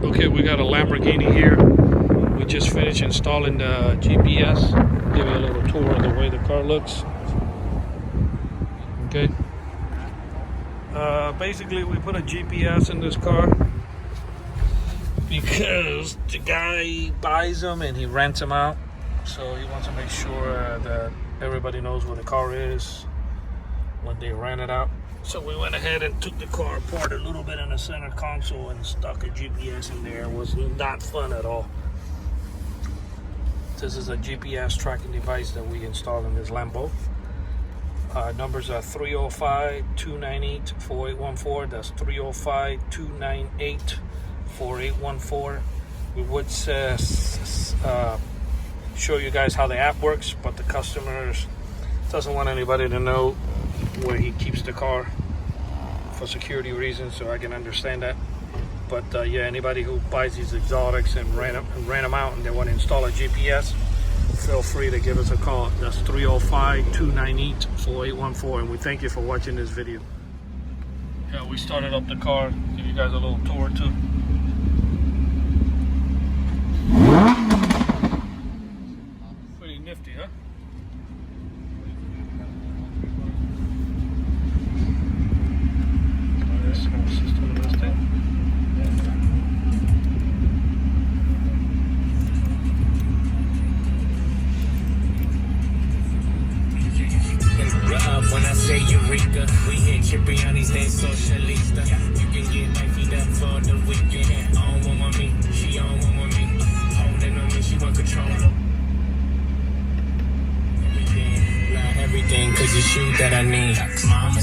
Okay, we got a Lamborghini here. We just finished installing the GPS. Give you a little tour of the way the car looks. Okay. Basically, we put a GPS in this car because the guy buys them and he rents them out. So he wants to make sure that everybody knows where the car is when they rent it out. So we went ahead and took the car apart a little bit in the center console and stuck a GPS in there. It was not fun at all. This is a GPS tracking device that we installed in this Lambo. Numbers are 305-298-4814. That's 305-298-4814. We would show you guys how the app works, but the customer doesn't want anybody to know where he keeps the car for security reasons, so I can understand that. But yeah, anybody who buys these exotics and rent them out and they want to install a GPS, feel free to give us a call. That's 305-298-4814, and we thank you for watching this video. Yeah, we started up the car. Give you guys a little tour too. Pretty nifty, huh? When I say Eureka, we hit Cipriani's name Socialista. You can get my feet up for the weekend. I don't want me, she don't want me. Holding on me, she want control. Everything, not everything, cause you shoot that I need. Mama,